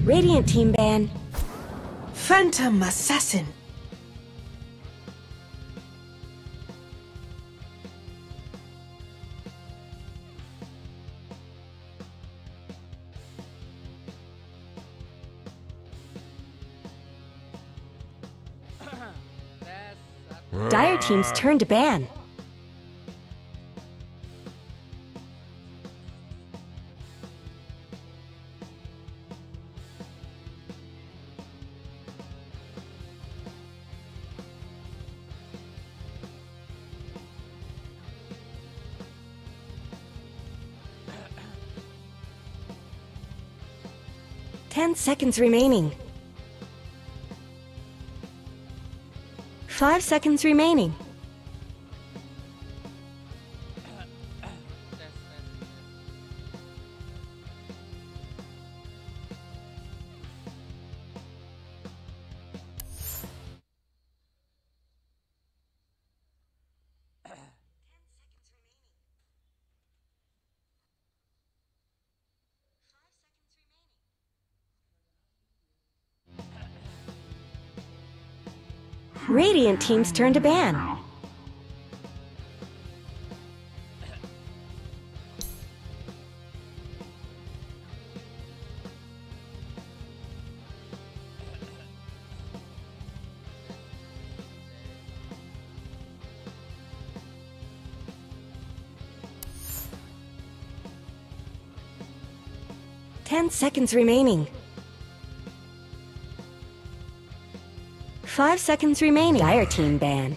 Radiant team ban. Phantom Assassin. Dire team's turn to ban. Ten seconds remaining. 5 seconds remaining. Radiant team's turn to ban. Ten seconds remaining. 5 seconds remaining. Dire team ban.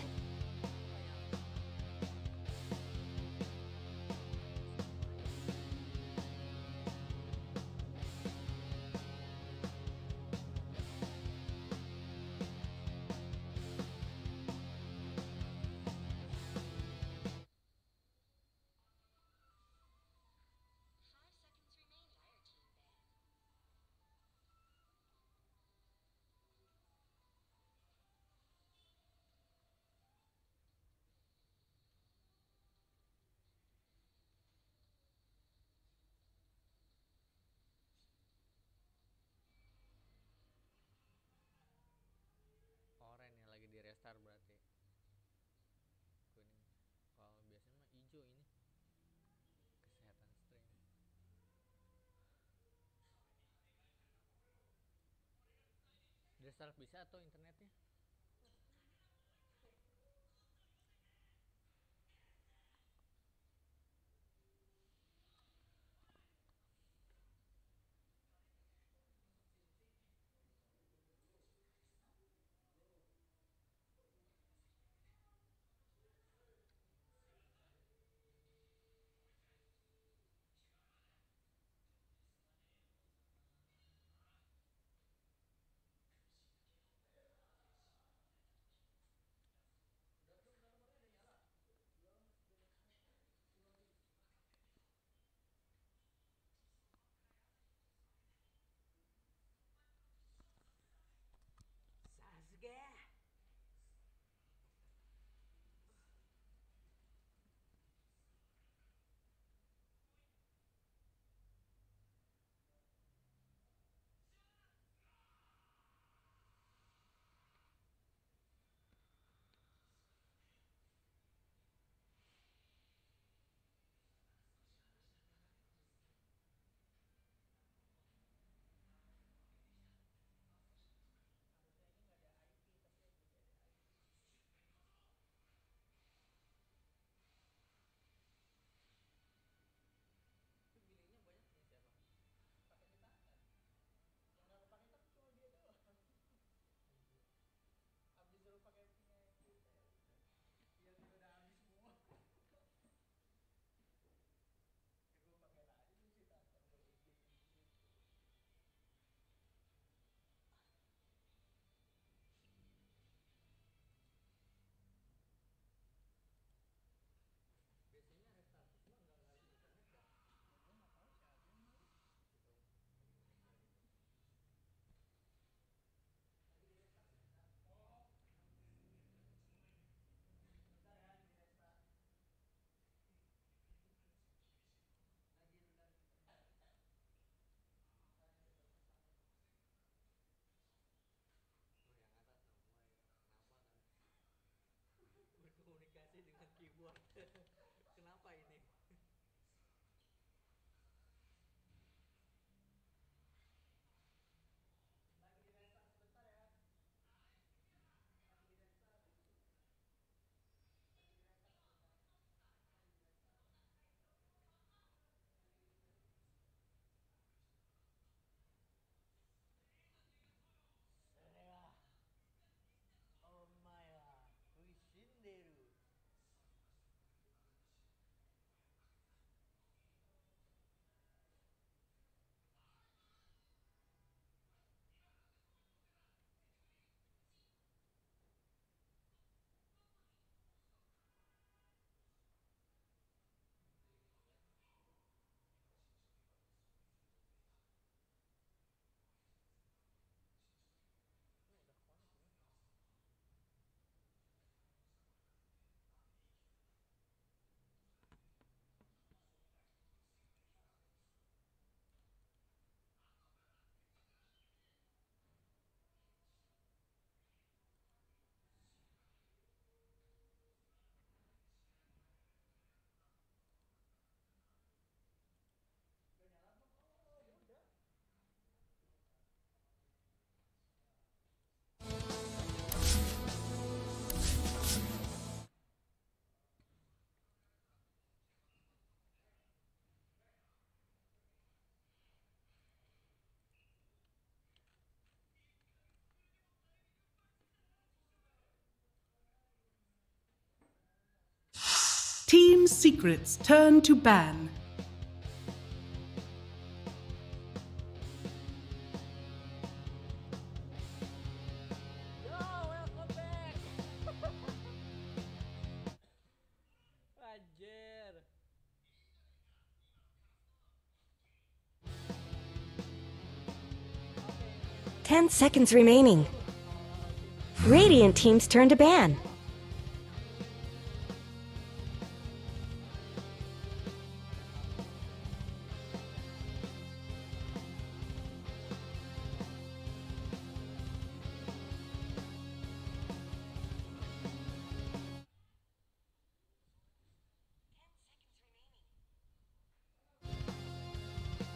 Oren yang lagi di restart berarti. Kuning. Kalau biasanya mah hijau ini. Kesehatan stream. Di restart bisa atau internetnya? team's secrets turn to ban. Yo, welcome back. Anjir. 10 seconds remaining. Radiant team's turn to ban.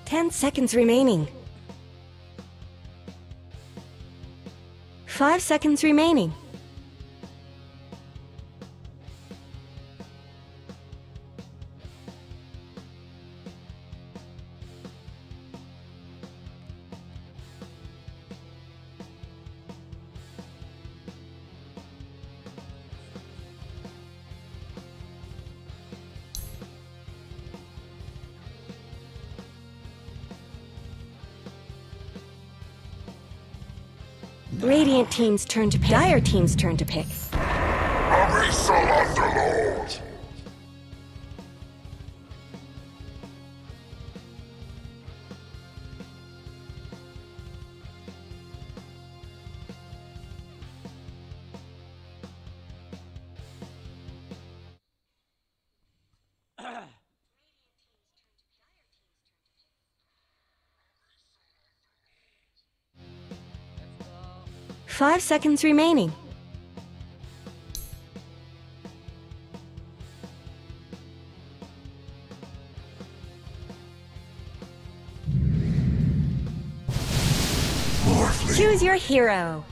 Ten seconds remaining. 5 seconds remaining. Radiant team's turn to pick. Dire team's turn to pick. Abyssal Underlord! Let's go. 5 seconds remaining. Morphling! Choose your hero.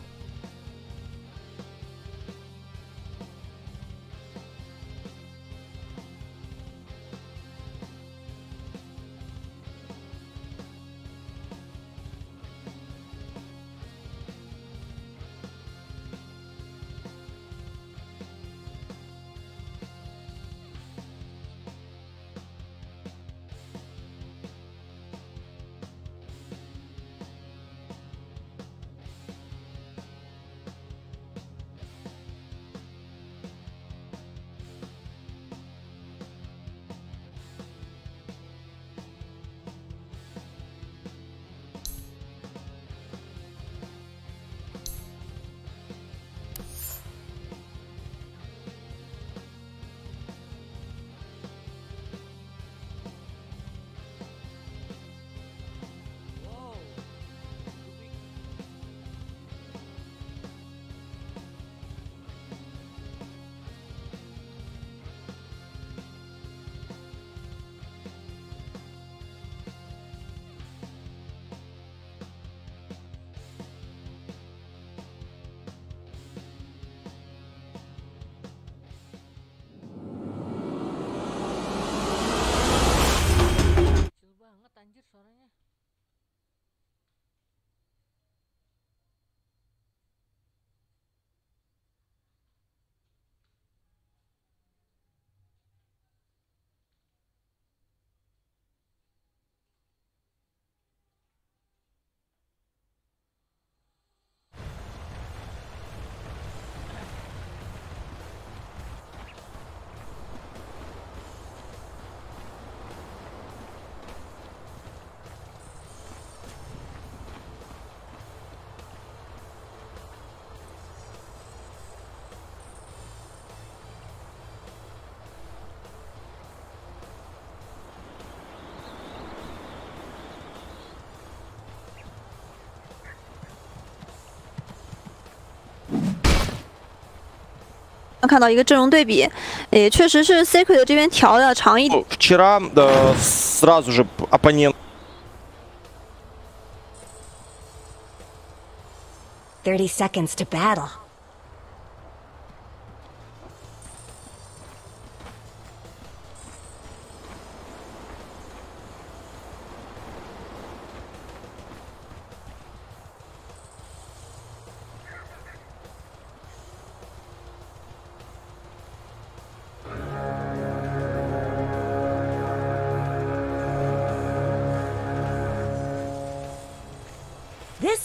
Wow. Kecil banget anjir suaranya.看到一个阵容对比，也确实是 Secret 这边调的长一点。 Вчера сразу же оппонент. 30 seconds to battle.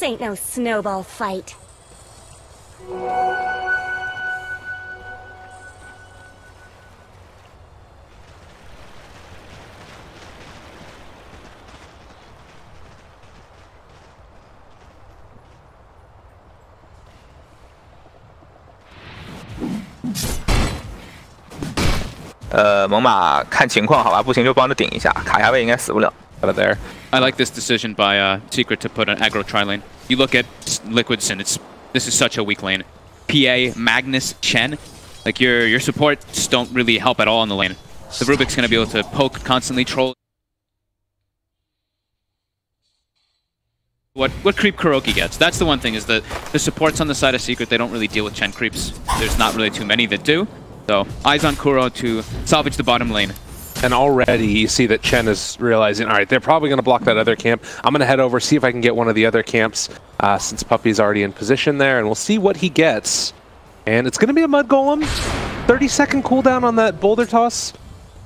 This ain't no snowball fight. 猛犸看情况好吧，不行就帮着顶一下，卡下位应该死不了。Out of there. I like this decision by Secret to put an aggro tri lane. You look at Liquid's and this is such a weak lane. PA, Magnus, Chen, like your supports don't really help at all in the lane. The Rubik's gonna be able to poke, constantly troll. What creep Kuroki gets? That's the one thing, is that the supports on the side of Secret, they don't really deal with Chen creeps. There's not really too many that do. So eyes on Kuro to salvage the bottom lane. And already you see that Chen is realizing, all right, they're probably going to block that other camp. I'm going to head over, see if I can get one of the other camps, since Puppy's already in position there, and we'll see what he gets. And it's going to be a Mud Golem. 30-second cooldown on that boulder toss.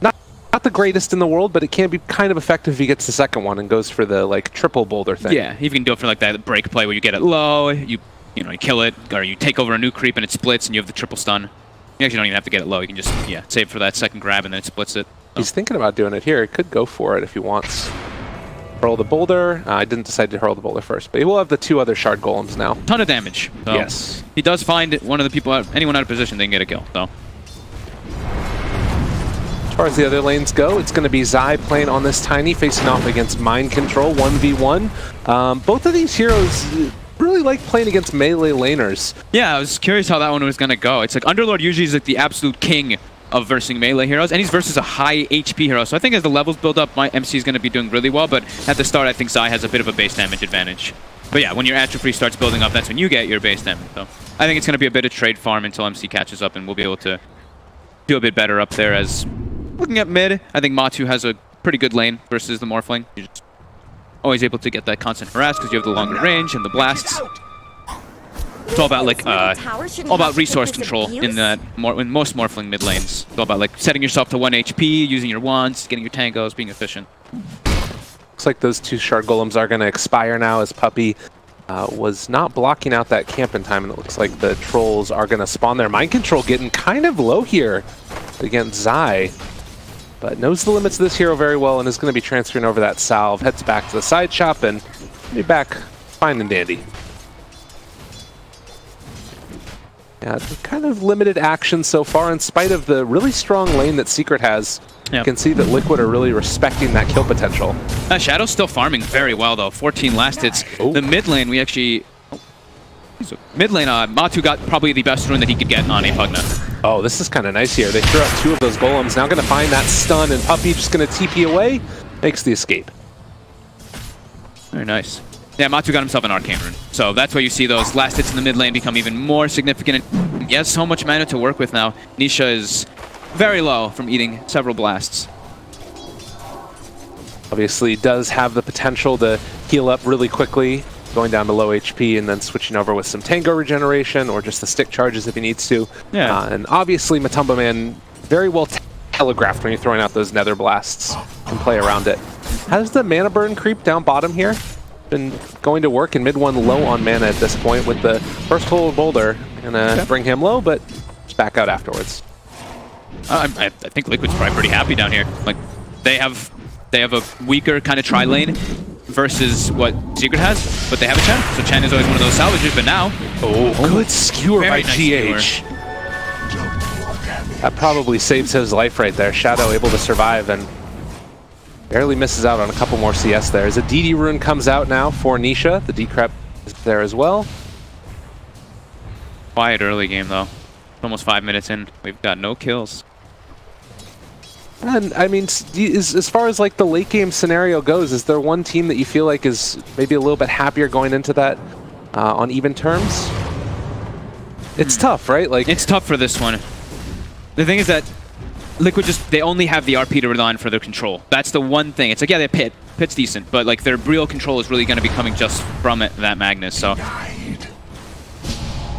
Not the greatest in the world, but it can be kind of effective if he gets the second one and goes for the like triple boulder thing. Yeah, you can do it for like that break play where you get it low, you kill it, or you take over a new creep and it splits and you have the triple stun. You actually don't even have to get it low. You can just, save for that second grab and then it splits it. So. He's thinking about doing it here. He could go for it if he wants. Hurl the boulder. I didn't decide to hurl the boulder first, but he will have the 2 other shard golems now. Ton of damage. So yes. He does find one of the people, anyone out of position, they can get a kill. So. As far as the other lanes go, it's going to be Zai playing on this Tiny, facing off against Mind Control, 1v1. Both of these heroes really like playing against melee laners. Yeah, I was curious how that one was going to go. It's like Underlord usually is like the absolute king of versing melee heroes, and he's versus a high HP hero. So I think as the levels build up, my MC is going to be doing really well, but at the start I think Zai has a bit of a base damage advantage. But yeah, when your atrophy starts building up, that's when you get your base damage. So I think it's going to be a bit of trade farm until MC catches up, and we'll be able to do a bit better up there. As looking at mid, I think Matu has a pretty good lane versus the Morphling. You're just always able to get that constant harass because you have the longer range and the blasts. It's all about like all about resource control in most Morphling mid lanes. It's all about like setting yourself to 1 HP, using your wands, getting your tangos, being efficient. Looks like those 2 shard golems are going to expire now, as Puppy was not blocking out that camp in time, and it looks like the trolls are going to spawn there. Mind Control getting kind of low here against Zai, but knows the limits of this hero very well and is going to be transferring over that salve. Heads back to the side shop and be back fine and dandy. Yeah, kind of limited action so far in spite of the really strong lane that Secret has. Yep. You can see that Liquid are really respecting that kill potential. Shadow's still farming very well though. 14 last hits. Oh. The mid lane we actually... mid lane, Matu got probably the best rune that he could get on a Pugna. Oh, this is kind of nice here. They threw out 2 of those golems. Now going to find that stun, and Puppy just going to TP away. Makes the escape. Very nice. Yeah, Matu got himself an arcane rune. So that's why you see those last hits in the mid lane become even more significant. He has so much mana to work with now. Nisha is very low from eating several blasts. Obviously does have the potential to heal up really quickly, going down to low HP and then switching over with some tango regeneration or just the stick charges if he needs to. Yeah. And obviously Matumba Man very well telegraphed when you're throwing out those nether blasts and play around it. Has the mana burn creep down bottom here been going to work? In mid one low on mana at this point with the first whole boulder. Gonna bring him low, but just back out afterwards. I think Liquid's probably pretty happy down here. Like they have a weaker kind of tri lane versus what Secret has, but they have a Chen. So Chen is always one of those salvagers, but now... Oh, good skewer by nice GH. Skewer. That probably saves his life right there. Shadow able to survive and barely misses out on a couple more CS there. As a DD rune comes out now for Nisha. The decrep is there as well. Quiet early game though. Almost 5 minutes in. We've got no kills. And I mean, as far as like the late game scenario goes, is there one team that you feel like is maybe a little bit happier going into that on even terms? It's tough, right? Like it's tough for this one. The thing is that Liquid they only have the RP to rely on for their control. That's the one thing. It's like, yeah, Pit's decent, but like their real control is really going to be coming just from that Magnus. So I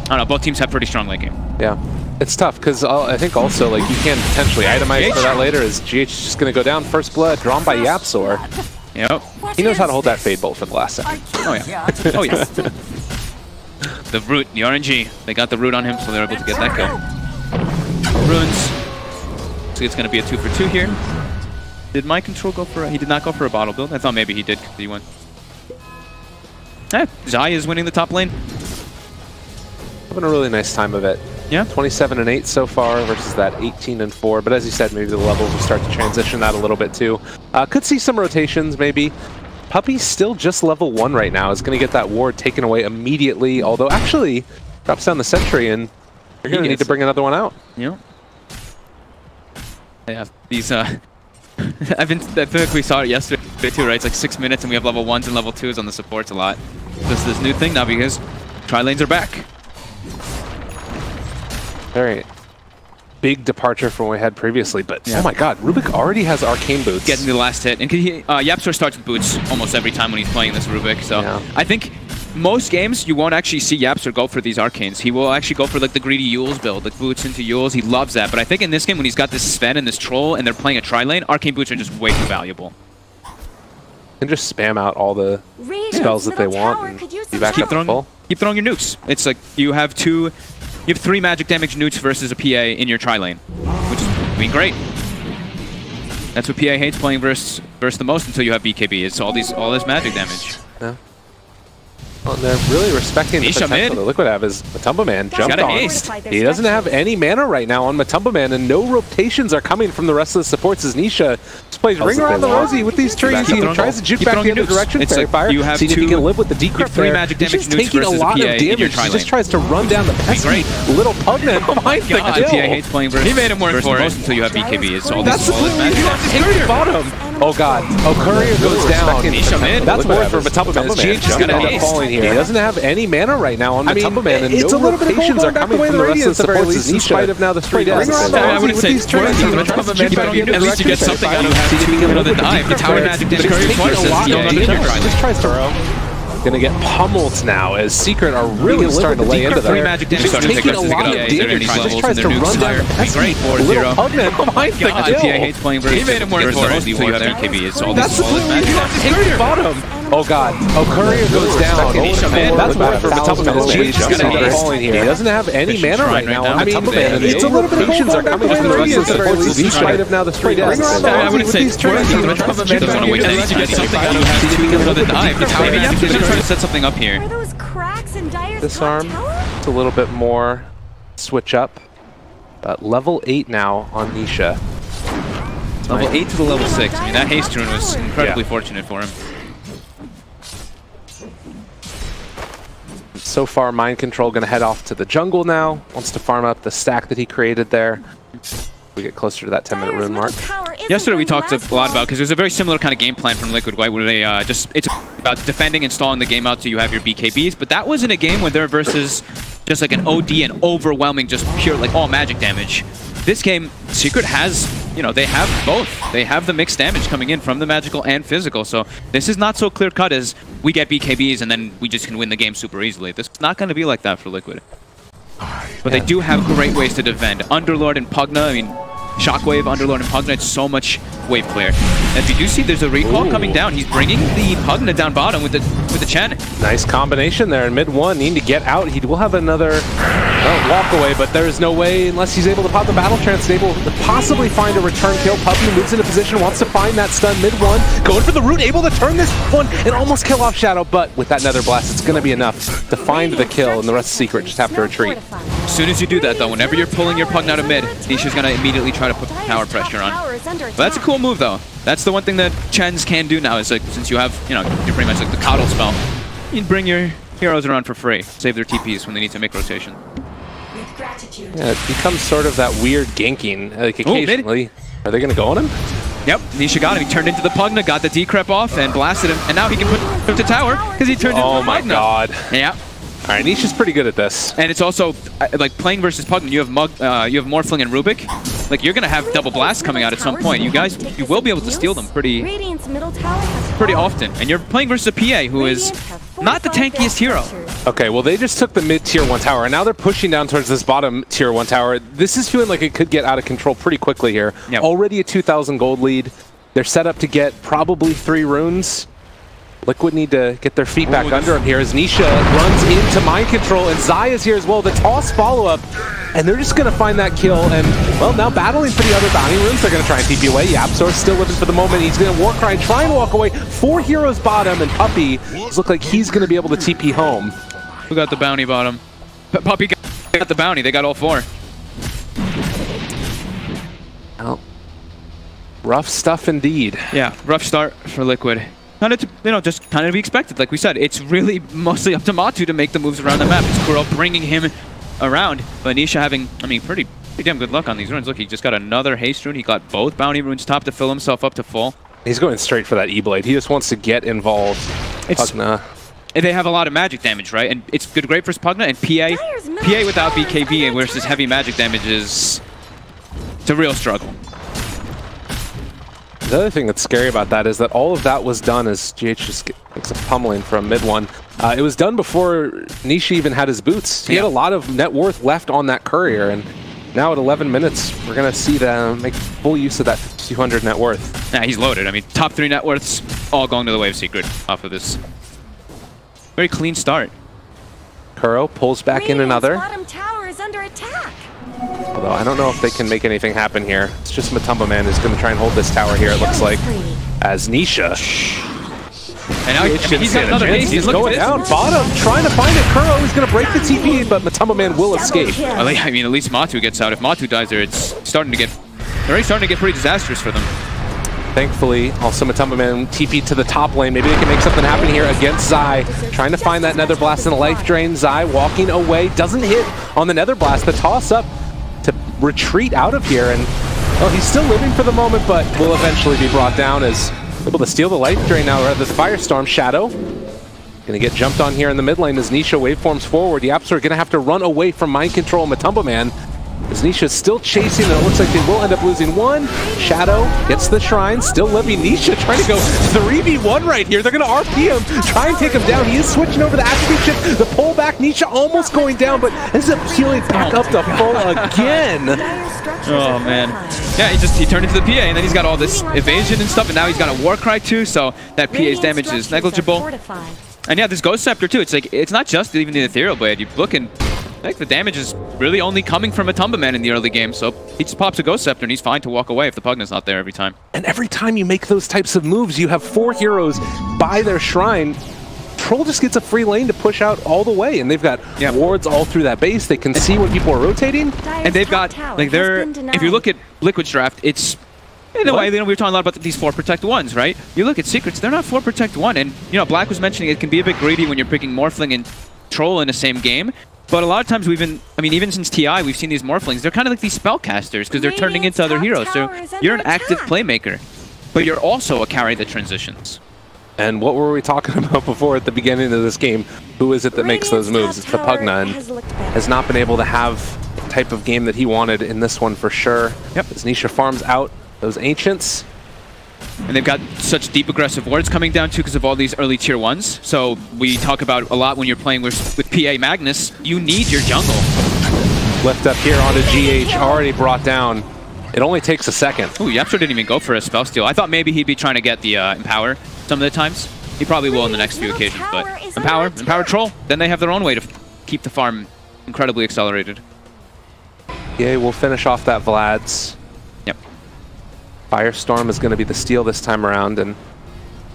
don't know. Both teams have pretty strong late game. Yeah. It's tough because I think also like you can potentially itemize for that later as GH is just going to go down. First blood drawn by Yapzor. Yep. He knows how to hold that Fade Bolt for the last second. Oh yeah. Oh yeah. The root, the RNG. They got the root on him, so they're able to get that kill. Runes. So it's going to be a 2 for 2 here. Did my control go for he did not go for a bottle build? I thought maybe he did because he went. Zai is winning the top lane. Having a really nice time of it. Yeah. 27-8 so far versus that 18-4. But as you said, maybe the levels will start to transition that a little bit too. Could see some rotations maybe. Puppy's still just level 1 right now. Is going to get that ward taken away immediately. Although actually drops down the sentry and you're going to need to bring another one out. Yeah. Yeah. These I feel like we saw it yesterday too, right? It's like 6 minutes and we have level 1s and level 2s on the supports a lot. This new thing now because tri-lanes are back. Very big departure from what we had previously, but oh my god, Rubik already has arcane boots. Getting the last hit. And Yapsor starts with boots almost every time when he's playing this Rubik, so I think most games you won't actually see Yapsor go for these arcanes. He will actually go for like the greedy Yules build, like boots into Yules. He loves that, but I think in this game when he's got this Sven and this Troll and they're playing a tri-lane, arcane boots are just way too valuable. And just spam out all the spells that they want and be back up full. Keep throwing your nukes. It's like you have 3 magic damage nukes versus a PA in your tri-lane, which is doing great. That's what PA hates playing versus the most until you have BKB. It's all this magic damage. Yeah. Well, and they're really respecting the potential that Liquid have as Matumba Man jumped on. He doesn't have any mana right now on Matumba Man, and no rotations are coming from the rest of the supports as Nisha just plays ring around the rosy with these trees. He tries to juke back the other direction. It's like you have see if he can live with the decrypt there. He's just taking a lot of damage. He just tries to run down the pesky little Pugman behind the kill. PA hates playing versus, he made him work for it until you have BKB. It's all this magic damage. Bottom. Oh god. Oh, Courier goes down. That's more for Matumba Man. GH is going to end up falling here. He doesn't have any mana right now on Matumba Man, and no rotations are coming from the rest of the supports as in spite of now the 3 deaths. I wouldn't say Matumba Man, but at least you get something out of the dive. The tower magic damage just tries to gonna get pummeled now as Secret are really starting to lay into that. Just taking a lot of damage. Just tries to run down the pesky little Pugman behind the kill. hates playing versus. He made him work for it. You have BKB. It's all this magic. Bottom. Oh god. Oh, Courier goes down. That's more for Matumba Man. GH is gonna falling here. He doesn't have any mana right now on Matumba Man, and it's a little bit of patience are coming from the rest of the supports in spite of now the 3 deaths. I wouldn't say Matumba Man doesn't want to wait. At least you get something out of the dive. The tower magic damage. Trying to set something up here. Disarm. It's a little bit more switch up. But level 8 now on Nisha. Level 8 to the level 6. I mean, that haste rune was incredibly fortunate for him. So far, Mind Control going to head off to the jungle now. Wants to farm up the stack that he created there. We get closer to that 10-minute rune mark. Yesterday we talked a lot about, because there's a very similar kind of game plan from Liquid, right, where they it's about defending and stalling the game out so you have your BKBs, but that was in a game where they're versus just like an OD and overwhelming, just pure, like, all magic damage. This game, Secret has, they have both. They have the mixed damage coming in from the magical and physical, so this is not so clear-cut as we get BKBs and then we just can win the game super easily. This is not going to be like that for Liquid. But they do have great ways to defend. Underlord and Pugna, I mean, Shockwave, Underlord, and Pugna, it's so much wave clear. And if you do see, there's a recall coming down. He's bringing the Pugna down bottom with the Chen. Nice combination there in mid one. Needing to get out. He will have another walk away, but there's no way unless he's able to pop the battle trance and able to possibly find a return kill. Puppy moves into position, wants to find that stun mid one. Going for the root, able to turn this one and almost kill off Shadow, but with that Nether Blast, it's going to be enough to find the kill, and the rest of Secret just have to retreat. As soon as you do that, though, whenever you're pulling your Pugna out of mid, Nisha's going to immediately try to put tower pressure on. But that's a cool move, though. That's the one thing that Chens can do now, is like, since you have, you're pretty much like the coddle spell, you can bring your heroes around for free, save their TPs when they need to make rotation. Yeah, it becomes sort of that weird ganking, like occasionally. Are they going to go on him? Yep, Nisha got him. He turned into the Pugna, got the decrep off, and blasted him. And now he can put the tower, because he turned into the Pugna. Oh my god. Yeah. All right, Nisha's pretty good at this. And it's also, like, playing versus Pugna, you have Morphling and Rubik. Like, you're going to have double blasts coming out at some point. You will be able to steal them pretty often. And you're playing versus a PA who is not the tankiest hero. Okay, well, they just took the mid-tier 1 tower, and now they're pushing down towards this bottom tier 1 tower. This is feeling like it could get out of control pretty quickly here. Yep. Already a 2,000 gold lead. They're set up to get probably 3 runes. Liquid need to get their feet back under him here as Nisha runs into mind control, and Zai is here as well. The toss follow-up, and they're just going to find that kill. And, well, now battling for the other bounty runes. They're going to try and TP away. Yapzor's still living for the moment. He's going to Warcry and try and walk away. 4 heroes bottom, and Puppey look like he's going to be able to TP home. Who got the bounty bottom? Puppey got the bounty. They got all 4. Well, rough stuff indeed. Yeah, rough start for Liquid. Kind of, just kind of to be expected. Like we said, it's really mostly up to Matu to make the moves around the map. It's Kuro bringing him around, but Nisha having, I mean, pretty damn good luck on these runes. Look, he just got another haste rune. He got both bounty runes top to fill himself up to full. He's going straight for that E-Blade. He just wants to get involved. Pugna. They have a lot of magic damage, right? And it's great for Pugna and PA without BKB versus heavy magic damage is it's a real struggle. The other thing that's scary about that is that all of that was done as GH just gets a pummeling from mid one. It was done before Nisha even had his boots. He had a lot of net worth left on that courier, and now at 11 minutes, we're going to see them make full use of that 200 net worth. Yeah, he's loaded. I mean, top 3 net worths all going to the Wave Secret off of this. Very clean start. Kuro pulls back in another. Bottom tower is under attack. Although I don't know if they can make anything happen here. It's just Matumba Man is going to try and hold this tower here, it looks like, as Nisha. And now he's got another haste. He's going down bottom, trying to find it. Kuro is going to break the TP, but Matumba Man will escape. Well, I mean, at least Matu gets out. If Matu dies there, it's already starting to get pretty disastrous for them. Thankfully, also Matumba Man TP to the top lane. Maybe they can make something happen here against Zai. Trying to find that Nether Blast and a life drain. Zai walking away. Doesn't hit on the Nether Blast. The toss up to retreat out of here. And, well, he's still living for the moment, but will eventually be brought down as able to steal the life drain now. Or the Firestorm Shadow. Going to get jumped on here in the mid lane as Nisha waveforms forward. The Yapzor are going to have to run away from mind control Matumba Man. As Nisha's still chasing, and it looks like they will end up losing one. Shadow gets the shrine, still living. Nisha trying to go 3v1 right here. They're going to RP him, try and take him down. He is switching over the attribute shift. The pullback, Nisha almost going down, but ends up healing back up to full again. Oh, man. Yeah, he turned into the PA, and then he's got all this evasion and stuff, and now he's got a Warcry too, so that PA's damage is negligible. And yeah, this Ghost Scepter too. It's like, it's not just even the Ethereal Blade. You look and I think the damage is really only coming from Matumba Man in the early game, so he just pops a Ghost Scepter and he's fine to walk away if the Pugna's not there every time. And every time you make those types of moves, you have 4 heroes by their shrine. Troll just gets a free lane to push out all the way, and they've got wards all through that base. They can see when people are rotating. And they've got, like, if you look at Liquid's draft, it's, in a way, we were talking a lot about these 4 Protect 1s, right? You look at Secrets, they're not 4 Protect 1, and, Black was mentioning it can be a bit greedy when you're picking Morphling and Troll in the same game. But a lot of times even since TI, we've seen these Morphlings. They're kind of like these spellcasters because they're turning into other heroes. So you're an active playmaker, but you're also a carry that transitions. And what were we talking about before at the beginning of this game? Who is it that makes those moves? It's the Pugna, and has not been able to have the type of game that he wanted in this one for sure. Yep. As Nisha farms out those Ancients. And they've got such deep aggressive wards coming down too because of all these early tier 1s. So we talk about a lot when you're playing with PA Magnus, you need your jungle. Lift up here onto GH, already brought down. It only takes a second. Ooh, Yapzor didn't even go for a spell steal. I thought maybe he'd be trying to get the Empower some of the times. He probably will in the next few occasions, but Empower Troll. Then they have their own way to keep the farm incredibly accelerated. Yeah, we'll finish off that Vlad's. Yep. Firestorm is going to be the steal this time around, and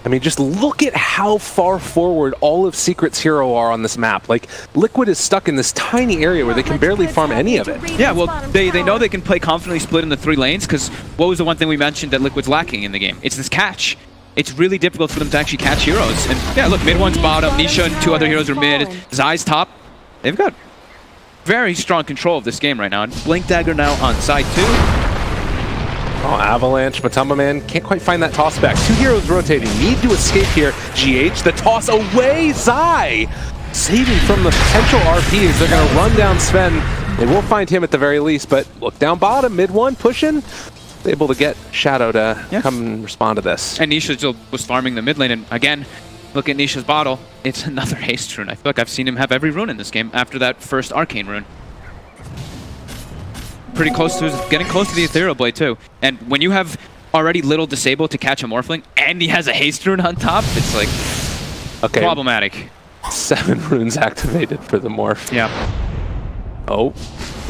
I mean, just look at how far forward all of Secret's hero are on this map. Like, Liquid is stuck in this tiny area where they can barely farm any of it. Yeah, well, they know they can play confidently split in the 3 lanes, because what was the one thing we mentioned that Liquid's lacking in the game? It's this catch. It's really difficult for them to actually catch heroes. And yeah, look, mid one's bottom, Nisha and 2 other heroes are mid, Zai's top. They've got very strong control of this game right now. And Blink Dagger now on side 2. Oh, Avalanche, Matumba Man can't quite find that toss back. 2 heroes rotating, need to escape here. GH, the toss away, Zai! Saving from the potential RPs. They're going to run down Sven. They will find him at the very least, but look down bottom, mid one, pushing. Able to get Shadow to come and respond to this. And Nisha still was farming the mid lane, and again, look at Nisha's bottle. It's another haste rune. I feel like I've seen him have every rune in this game after that first Arcane rune. Pretty close to, getting close to the Ethereal Blade too. And when you have already little disabled to catch a Morphling, and he has a haste rune on top. It's like problematic. 7 runes activated for the morph. Yeah. Oh,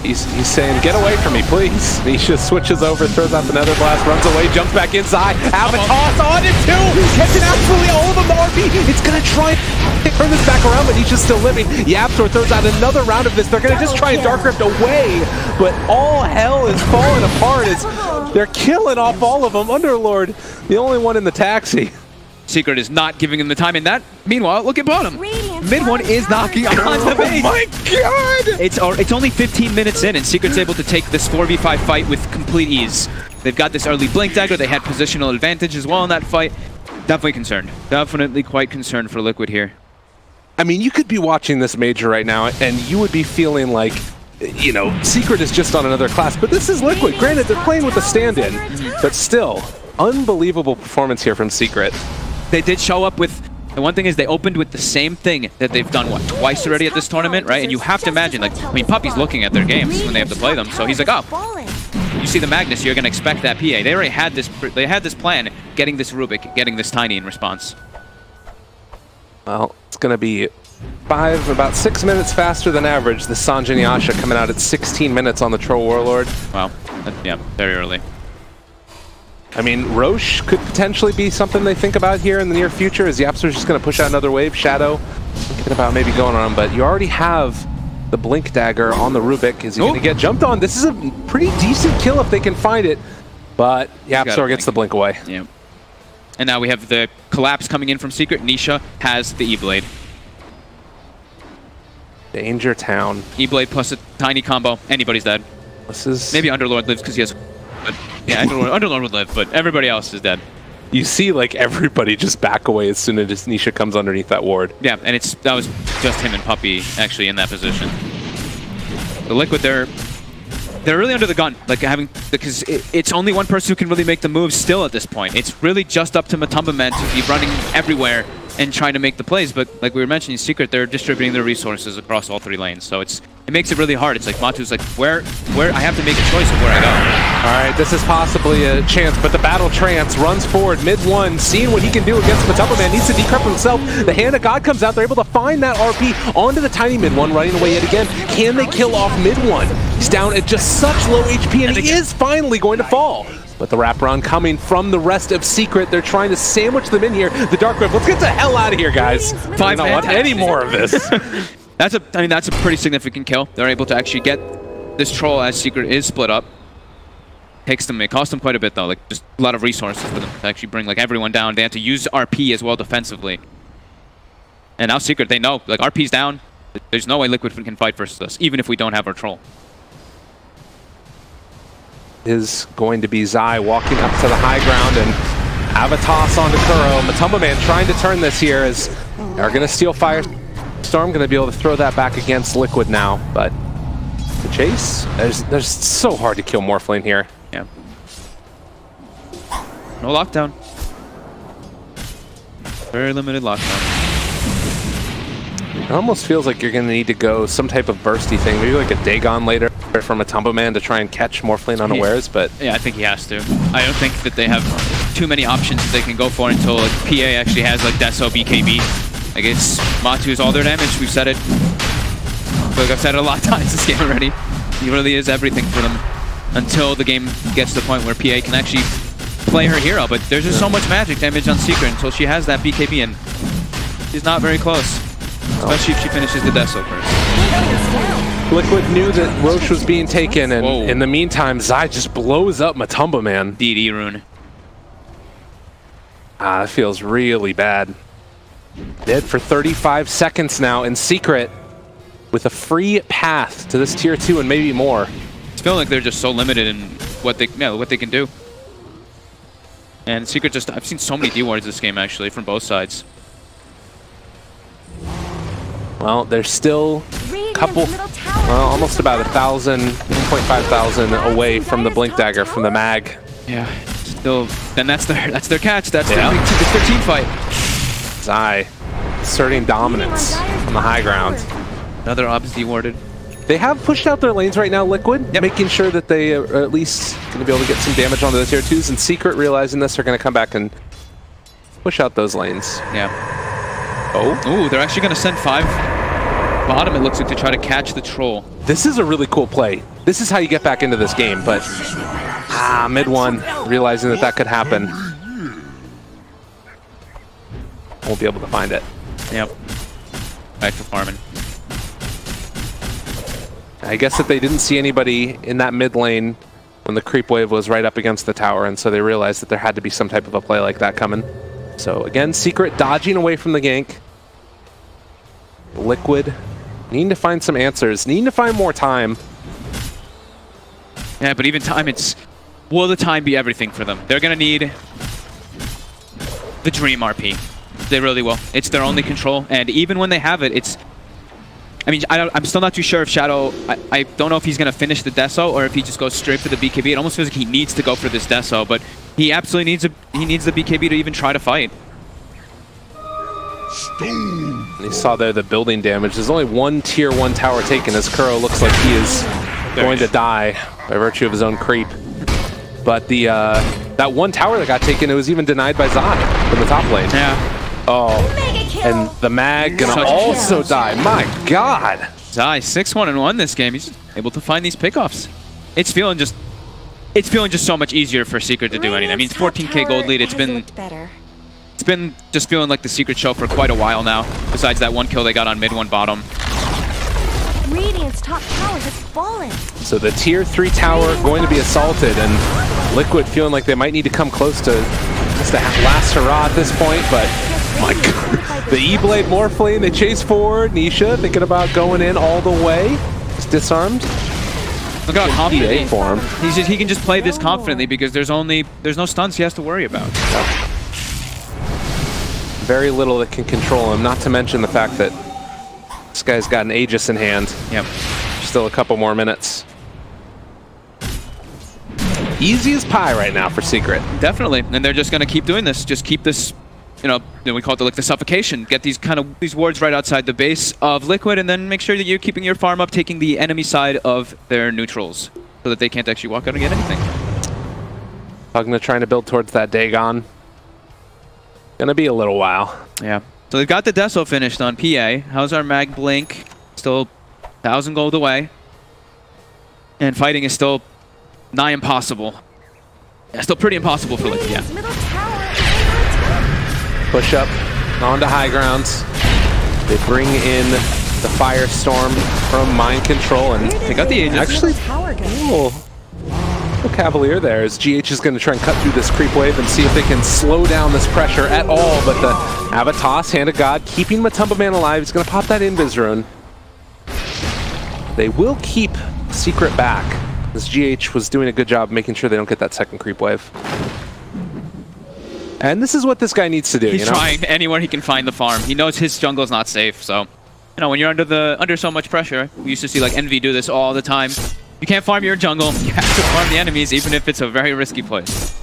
he's saying, get away from me, please. Nisha switches over, throws out the Nether Blast, runs away, jumps back inside. Avatos on it too! Catching absolutely all of them, the RP! It's gonna try and turn this back around, but Nisha's still living. Yapzor throws out another round of this. They're gonna just try and Dark Rift away, but all hell is falling apart as they're killing off all of them. Underlord, the only one in the taxi. Secret is not giving him the time, and that, meanwhile, look at bottom. Mid one is knocking on the base. Oh my god! It's only 15 minutes in, and Secret's able to take this 4v5 fight with complete ease. They've got this early Blink Dagger. They had positional advantage as well in that fight. Definitely concerned. Definitely quite concerned for Liquid here. I mean, you could be watching this major right now, and you would be feeling like, you know, Secret is just on another class, but this is Liquid. Granted, they're playing with a stand-in, but still, unbelievable performance here from Secret. They did show up with, the one thing is they opened with the same thing that they've done, what, twice already at this tournament, right? And you have to imagine, like, I mean, Puppy's looking at their games when they have to play them, so he's like, oh, you see the Magnus, you're going to expect that PA. They already had this plan, getting this Rubik, getting this Tiny in response. Well, it's going to be about 6 minutes faster than average. The Sanjin Yasha coming out at 16 minutes on the Troll Warlord. Wow, yeah, very early. I mean, Roche could potentially be something they think about here in the near future, as Yapzor's just going to push out another wave. Shadow, thinking about maybe going on, but you already have the Blink Dagger on the Rubik. Is he going to get jumped on? This is a pretty decent kill if they can find it, but Yapzor gets the Blink away. Yeah. And now we have the collapse coming in from Secret. Nisha has the E-Blade. Danger Town. E-Blade plus a Tiny combo. Anybody's dead. This is... Maybe Underlord lives because he has... But yeah, Underlord would live, but everybody else is dead. You see, like, everybody just back away as soon as Nisha comes underneath that ward. Yeah, and that was just him and Puppy actually in that position. The Liquid, they're really under the gun, like because it's only one person who can really make the moves still at this point. It's really just up to Matumbaman to be running everywhere and trying to make the plays, but like we were mentioning, Secret, they're distributing their resources across all 3 lanes, so it makes it really hard. It's like Matu's like, where I have to make a choice of where I go. All right, this is possibly a chance, but the Battle Trance runs forward, mid-1, seeing what he can do against Matumbaman, needs to decrypt himself. The Hand of God comes out, they're able to find that RP onto the tiny mid-1, running away yet again. Can they kill off mid-1? He's down at just such low HP, and he is finally going to fall. But the wraparound coming from the rest of Secret. They're trying to sandwich them in here. The Dark Rift. Let's get the hell out of here, guys. I don't want any more of this. That's a pretty significant kill. They're able to actually get this Troll as Secret is split up. It cost them quite a bit though, like just a lot of resources for them to actually bring like everyone down. They have to use RP as well defensively. And now Secret, they know, like RP's down. There's no way Liquid can fight versus us, even if we don't have our Troll. Is going to be Zai walking up to the high ground and have a toss onto Kuro. Matumbaman trying to turn this here as they're going to steal Firestorm, going to be able to throw that back against Liquid now, but the chase, there's so hard to kill Morphling here. Yeah. No lockdown. Very limited lockdown. It almost feels like you're going to need to go some type of bursty thing, maybe like a Dagon later from a Matumbaman to try and catch Morphling unawares, but... Yeah, I think he has to. I don't think that they have too many options that they can go for until like, PA actually has like Deso, BKB. Like it's Matu's all their damage, we've said it. Like I've said it a lot of times this game already. He really is everything for them until the game gets to the point where PA can actually play her hero, but there's just so much magic damage on Secret until she has that BKB and she's not very close. Especially if she finishes the Deso first. Liquid knew that Roche was being taken, and in the meantime, Zai just blows up Matumbaman. DD rune. That feels really bad. Dead for 35 seconds now in Secret with a free path to this tier 2 and maybe more. It's feeling like they're just so limited in what they can do. And Secret just, I've seen so many D-wards this game actually from both sides. Well, there's still a couple, almost about 1,500 away from the Blink Dagger from the mag. Yeah, still, then that's their catch. That's their team fight. Zai asserting dominance on the high ground. Another obs dewarded. They have pushed out their lanes right now, Liquid, making sure that they are at least going to be able to get some damage onto the tier 2s, and Secret, realizing this, are going to come back and push out those lanes. Yeah. Oh, they're actually going to send 5 bottom, it looks like, to try to catch the troll. This is a really cool play. This is how you get back into this game, but mid one, realizing that that could happen. Won't be able to find it. Yep. Back to farming. I guess that they didn't see anybody in that mid lane when the creep wave was right up against the tower, and so they realized that there had to be some type of a play like that coming. So again, Secret dodging away from the gank. Liquid needing to find some answers, needing to find more time. Yeah, but even time, will the time be everything for them? They're gonna need the Dream RP. They really will. It's their only control, and even when they have it, I mean, I'm still not too sure if Shadow, I don't know if he's going to finish the Deso or if he just goes straight for the BKB. It almost feels like he needs to go for this Deso, but he absolutely needs the BKB to even try to fight. You saw there the building damage. There's only one tier 1 tower taken, as Kuro looks like he is going to die by virtue of his own creep. But the that one tower that got taken, it was even denied by Zai from the top lane. Yeah. Oh, and the mag gonna also die. My God. Zai 6-1-1 this game. He's able to find these pickoffs. It's feeling just so much easier for Secret to do anything. I mean, it's 14k gold lead. It's been just feeling like the Secret show for quite a while now. Besides that one kill they got on mid, one bottom. Radiant's top tower has fallen. So the tier 3 tower going to be assaulted, and Liquid feeling like they might need to come close to just the last hurrah at this point, but my God. The E-Blade Morphlane, they chase forward. Nisha thinking about going in all the way. It's disarmed. Look how confident for him. He can just play this confidently because there's no stuns he has to worry about. Yep. Very little that can control him, not to mention the fact that this guy's got an Aegis in hand. Yep. Still a couple more minutes. Easy as pie right now for Secret. Definitely, and they're just going to keep doing this. Just keep this, you know, we call it the suffocation. Get these wards right outside the base of Liquid, and then make sure that you're keeping your farm up, taking the enemy side of their neutrals, so that they can't actually walk out and get anything. Pugna trying to build towards that Dagon. Gonna be a little while. Yeah. So they've got the Deso finished on PA. How's our Mag Blink? Still 1,000 gold away. And fighting is still nigh impossible. Yeah, still pretty impossible for Liquid, yeah. Push up onto high grounds. They bring in the Firestorm from Mind Control, and they got the Aegis. Actually, little cavalier there, as GH is going to try and cut through this creep wave and see if they can slow down this pressure at all, but the Avatos, Hand of God, keeping Matumba Man alive. He's going to pop that Invis Rune. They will keep Secret back, as GH was doing a good job making sure they don't get that second creep wave. And this is what this guy needs to do. He's trying anywhere he can find the farm. He knows his jungle is not safe, so you know, when you're under so much pressure, we used to see like Envy do this all the time. You can't farm your jungle. You have to farm the enemies, even if it's a very risky place.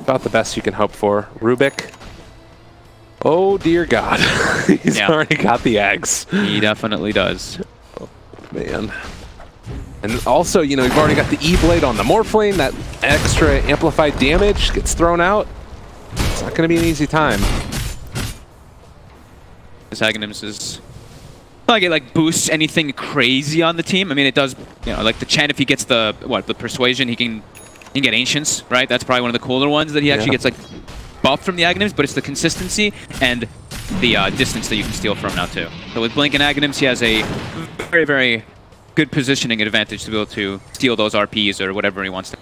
About the best you can hope for. Rubik. Oh dear God, he's already got the eggs. He definitely does. Oh man. And also, you know, you've already got the E-Blade on the Morphlane. That extra amplified damage gets thrown out. It's not going to be an easy time. This Aghanims is... like it like boosts anything crazy on the team. I mean, it does, you know, like the Chen, if he gets the Persuasion, he can get Ancients, right? That's probably one of the cooler ones that he actually gets like buffed from the Aghanims, but it's the consistency and the distance that you can steal from now too. So with Blink and Aghanims, he has a very, very good positioning advantage to be able to steal those RPs or whatever he wants to.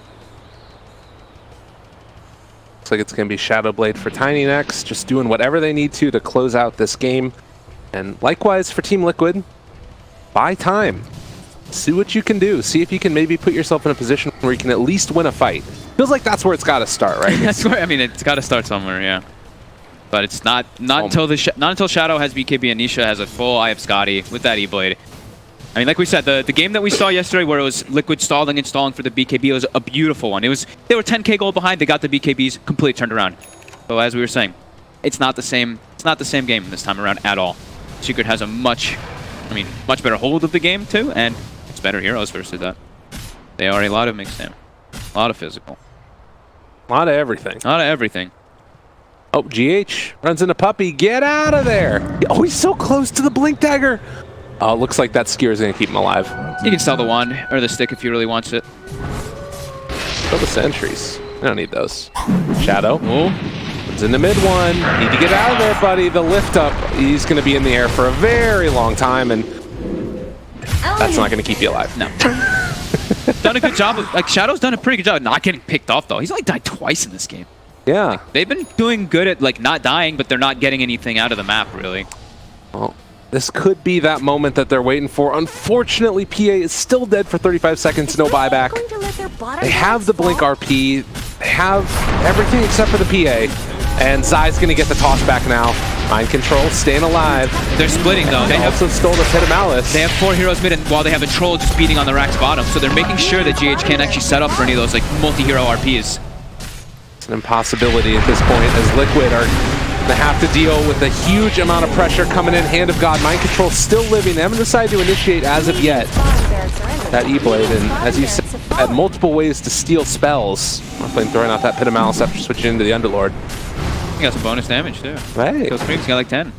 Looks like it's going to be Shadow Blade for Tiny next, just doing whatever they need to close out this game. And likewise for Team Liquid, buy time. See what you can do. See if you can maybe put yourself in a position where you can at least win a fight. Feels like that's where it's got to start, right? That's where, I mean, it's got to start somewhere, yeah. But it's not until Shadow has BKB and Nisha has a full Eye of Scotty with that E-Blade. I mean, like we said, the game that we saw yesterday where it was Liquid stalling and stalling for the BKB was a beautiful one. They were 10k gold behind, they got the BKBs, completely turned around. So as we were saying, it's not the same game this time around at all. Secret has a much I mean, much better hold of the game too, and it's better heroes versus that. They are a lot of mixed damage, a lot of physical, a lot of everything. A lot of everything. Oh, GH runs into Puppey. Get out of there! Oh, he's so close to the blink dagger. Oh, looks like that skewer is going to keep him alive. You can sell the wand or the stick if you really wants it. Kill the sentries. I don't need those. Shadow. It's in the mid one. Need to get out of there, buddy. The lift up. He's going to be in the air for a very long time, and that's not going to keep you alive. No. Done a good job. Like, Shadow's done a pretty good job of not getting picked off, though. He's only died twice in this game. Yeah. Like, they've been doing good at, like, not dying, but they're not getting anything out of the map, really. Well, this could be that moment that they're waiting for. Unfortunately, PA is still dead for 35 seconds, no buyback. They have the blink RP. They have everything except for the PA. And Zai's going to get the toss back now. Mind control, staying alive. They're splitting, though. They also stole the Pit of Malice. They have 4 heroes mid, and while they have a troll just beating on the Rack's bottom, so they're making sure that GH can't actually set up for any of those like multi-hero RPs. It's an impossibility at this point, as Liquid are going to have to deal with a huge amount of pressure coming in. Hand of God, Mind Control still living. They haven't decided to initiate as of yet that E-Blade, and as you said, had multiple ways to steal spells. I'm playing throwing out that Pit of Malice after switching into the Underlord. He got some bonus damage too. Right. Kills Creeps, he got like 10.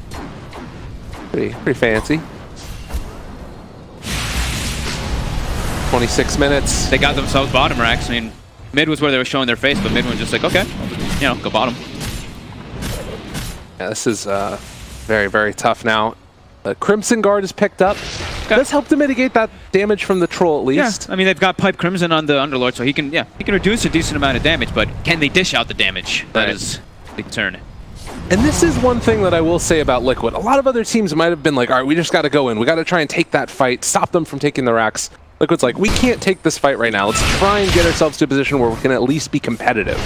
Pretty fancy. 26 minutes. They got themselves bottom racks. I mean, mid was where they were showing their face, but mid was just like, okay, you know, go bottom. Yeah, this is very, very tough now. Crimson Guard is picked up. Okay. Does help to mitigate that damage from the troll at least. Yeah, I mean, they've got Pipe Crimson on the Underlord, so he can reduce a decent amount of damage, but can they dish out the damage? That is the concern. And this is one thing that I will say about Liquid. A lot of other teams might have been like, all right, we just got to go in. We got to try and take that fight, stop them from taking the racks. Liquid's like, we can't take this fight right now. Let's try and get ourselves to a position where we can at least be competitive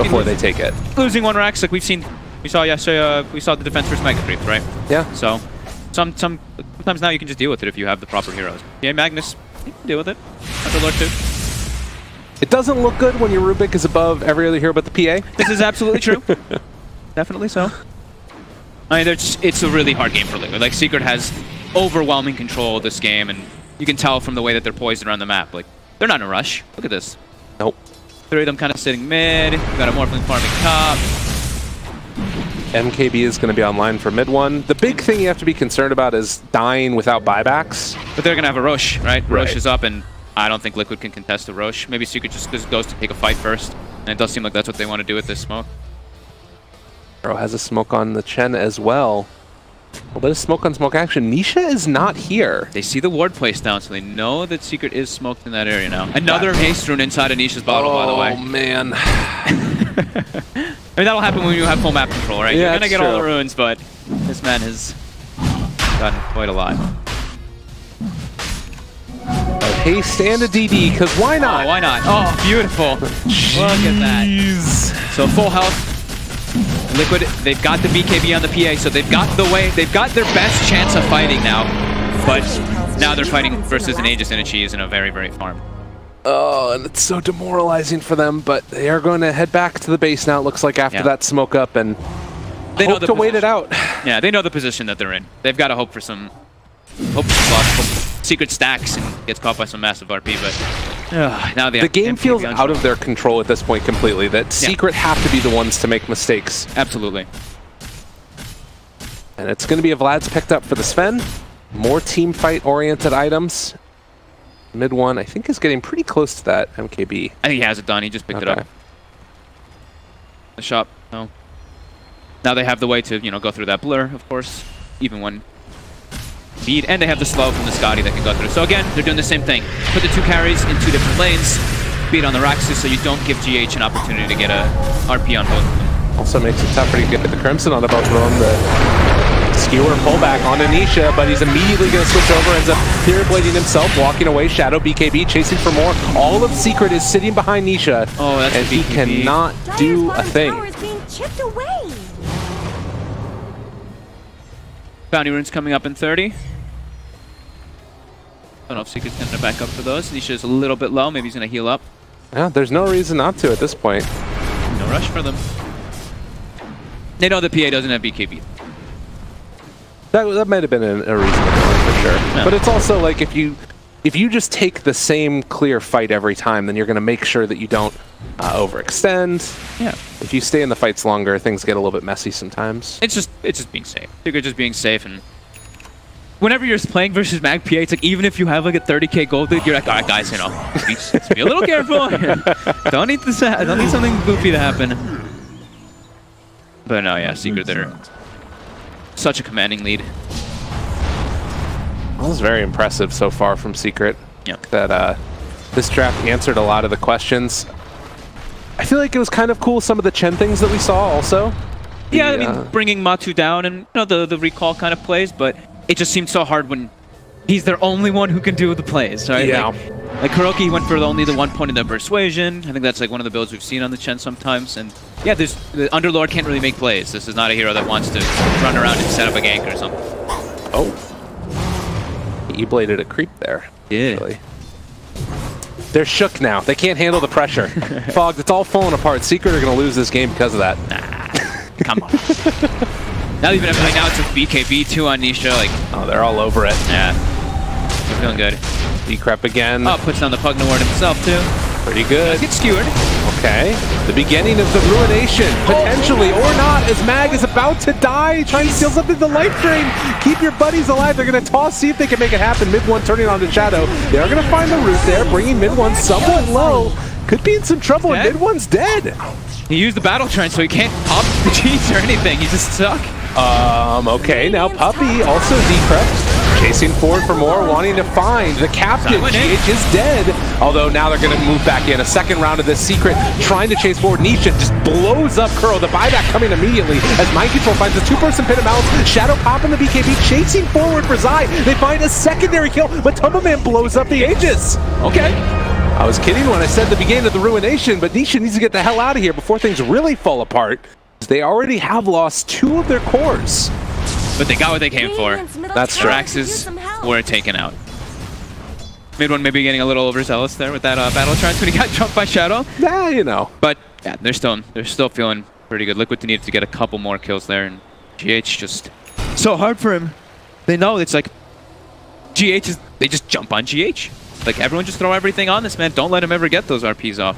before they take it. Losing 1 racks, like we saw yesterday, we saw the defense versus Mega Creeps, right? Yeah. So sometimes now you can just deal with it if you have the proper heroes. Yeah, Magnus, you can deal with it. Underlord too. It doesn't look good when your Rubik is above every other hero but the PA. This is absolutely true. Definitely so. I mean, it's a really hard game for Liquid. Like, Secret has overwhelming control of this game, and you can tell from the way that they're poised around the map. Like, they're not in a rush. Look at this. Nope. 3 of them kind of sitting mid. We've got a Morphling farming top. MKB is going to be online for mid one. The big thing you have to be concerned about is dying without buybacks. But they're going to have a Rosh, right? Rosh is up, and I don't think Liquid can contest a Rosh. Maybe Secret just goes to take a fight first, and it does seem like that's what they want to do with this smoke. Arrow has a smoke on the Chen as well. A little bit of smoke on smoke action. Nisha is not here. They see the ward placed down, so they know that Secret is smoked in that area now. Another haste rune inside of Nisha's bottle, by the way. Oh, man. I mean, that'll happen when you have full map control, right? Yeah, you're going to get all the runes, but this man has gotten quite a lot. A haste and a DD, because why not? Oh, why not? Oh, beautiful. Look at that. So full health. Liquid, they've got the BKB on the PA, so they've got their best chance of fighting now. But now they're fighting versus an Aegis and a Cheese in a very, very farm. Oh, and it's so demoralizing for them, but they are going to head back to the base now, it looks like, after that smoke up, and they hope to wait it out. Yeah, they know the position that they're in. They've got to hope for some Secret stacks and gets caught by some massive RP, but now the game feels out of their control at this point completely, that Secret have to be the ones to make mistakes. Absolutely. And it's going to be a Vlad's picked up for the Sven. More team fight oriented items. Mid one, I think, is getting pretty close to that MKB. I think he has it done. He just picked it up. The shop, no. Now they have the way to, go through that blur, of course, even when need, and they have the slow from the Scotty that can go through. So again, they're doing the same thing. Put the 2 carries in 2 different lanes, beat on the Raxus so you don't give GH an opportunity to get a RP on both of them. Also makes it tougher to get the Crimson on the both of them. The skewer pullback on Anisha, but he's immediately going to switch over, ends up Terror Blading himself, walking away. Shadow BKB chasing for more. All of Secret is sitting behind Nisha, and he cannot do a thing. Bounty runes coming up in 30. Don't know if Secret's going to back up for those. Nisha's a little bit low. Maybe he's going to heal up. Yeah, there's no reason not to at this point. No rush for them. They know the PA doesn't have BKB. That might have been a reasonable one for sure. No. But it's also like if you just take the same clear fight every time, then you're going to make sure that you don't overextend. Yeah. If you stay in the fights longer, things get a little bit messy sometimes. It's just being safe. I think it's just being safe, and whenever you're playing versus Mag PA, it's like even if you have like a 30k gold lead, you're like, all right, guys, you know, let's be a little careful. Don't need something goofy to happen. But no, yeah, Secret there. Such a commanding lead. That was very impressive so far from Secret. Yep. That this draft answered a lot of the questions. I feel like it was kind of cool, some of the Chen things that we saw also. Yeah, I mean, bringing Matu down and the recall kind of plays, but it just seemed so hard when he's their only one who can do the plays, right? Yeah. Like Kuroki, he went for only the 1 point in the Persuasion. I think that's like one of the builds we've seen on the Chen sometimes. And yeah, the Underlord can't really make plays. This is not a hero that wants to run around and set up a gank or something. Oh. He bladed a creep there. Yeah. Actually. They're shook now. They can't handle the pressure. Fogged, it's all falling apart. Secret are going to lose this game because of that. Nah, come on. Now even like now it's a BKB too on Nisha. Like, oh, they're all over it. Yeah, they're feeling good. Decrep again. Oh, puts down the Pugna Ward himself too. Pretty good. Gets skewered. Okay. The beginning of the ruination, potentially or not, as Mag is about to die, trying to steal something to the life drain. Keep your buddies alive. They're going to toss, see if they can make it happen. Mid one turning on to Shadow. They are going to find the root there, bringing mid one somewhat low. Could be in some trouble, and mid one's dead. He used the battle trend, so he can't pop the cheese or anything. He's just stuck. Okay, now Puppy also decrept, chasing forward for more, wanting to find the captain. GH is dead, although now they're going to move back in. A second round of this Secret, trying to chase forward. Nisha just blows up Kuro. The buyback coming immediately as Mind Control finds a two-person pin of Malice. Shadow popping the BKB, chasing forward for Zai. They find a secondary kill, but Tumbaman blows up the Aegis. Okay. I was kidding when I said the beginning of the ruination, but Nisha needs to get the hell out of here before things really fall apart. They already have lost 2 of their cores. But they got what they came for. That's true. Draxes were taken out. Mid one maybe getting a little overzealous there with that battle trance when he got jumped by Shadow. Yeah, you know. But yeah, they're still feeling pretty good. Liquid needed to get a couple more kills there, and GH just so hard for him. They know it's like GH is. They just jump on GH. Like everyone just throw everything on this man. Don't let him ever get those RPs off.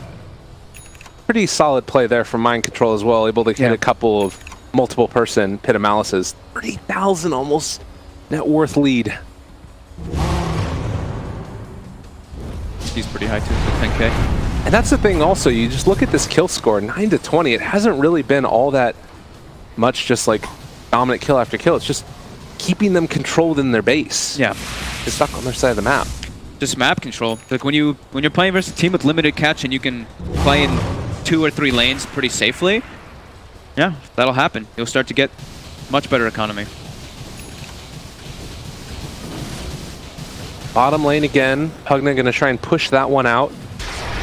Pretty solid play there from Mind Control as well, able to hit a couple of multiple person Pit of Malices. 30,000 almost net worth lead. He's pretty high too, 10k. And that's the thing also, you just look at this kill score, 9 to 20. It hasn't really been all that much just like dominant kill after kill. It's just keeping them controlled in their base. Yeah. They're stuck on their side of the map. Just map control. Like when you're playing versus a team with limited catch and you can play in 2 or 3 lanes pretty safely, yeah, that'll happen. You'll start to get much better economy. Bottom lane again. Pugna going to try and push that one out.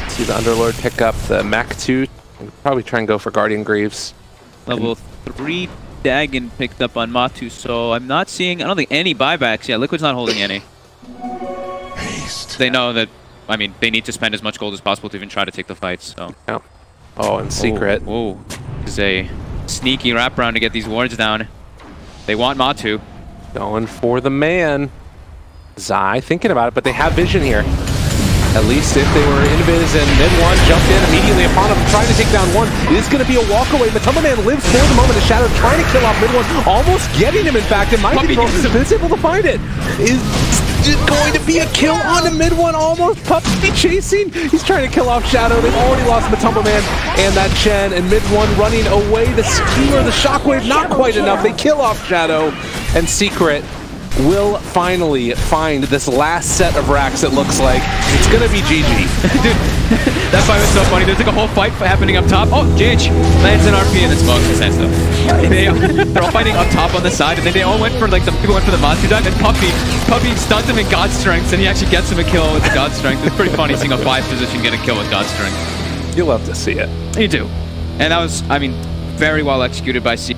See the Underlord pick up the Mach 2. Probably try and go for Guardian Greaves. Level 3 Dagon picked up on Matu, so I'm not seeing, I don't think any buybacks. Yeah, Liquid's not holding any. They know that, I mean, they need to spend as much gold as possible to even try to take the fights, so. Yeah. Oh, and Secret. Whoa. This is a sneaky wraparound to get these wards down. They want Matu. Going for the man. Zai thinking about it, but they have vision here. At least if they were invis and mid one jumped in immediately upon him, trying to take down one. It is going to be a walk away, but Tumbaman lives for the moment. The Shadow trying to kill off mid one, almost getting him in fact. And Mind Control is able to find it. Is going to be a kill on the mid one, almost. Puppy chasing. He's trying to kill off Shadow. They've already lost Matumbaman and that Chen, and mid one running away. The skewer, the shockwave, not quite enough. They kill off Shadow, and Secret will finally find this last set of racks, it looks like. It's going to be GG. Dude, that fight was so funny. There's like a whole fight happening up top. Oh, GH lands an RP and then smokes the sense though. They're all fighting up top on the side, and then they all went for like people went for the Matu dunk, and Puppy stuns him in God Strength, and he actually gets him a kill with the God Strength. It's pretty funny seeing a 5 position get a kill with God Strength. You love to see it. You do. And that was, I mean, very well executed by C.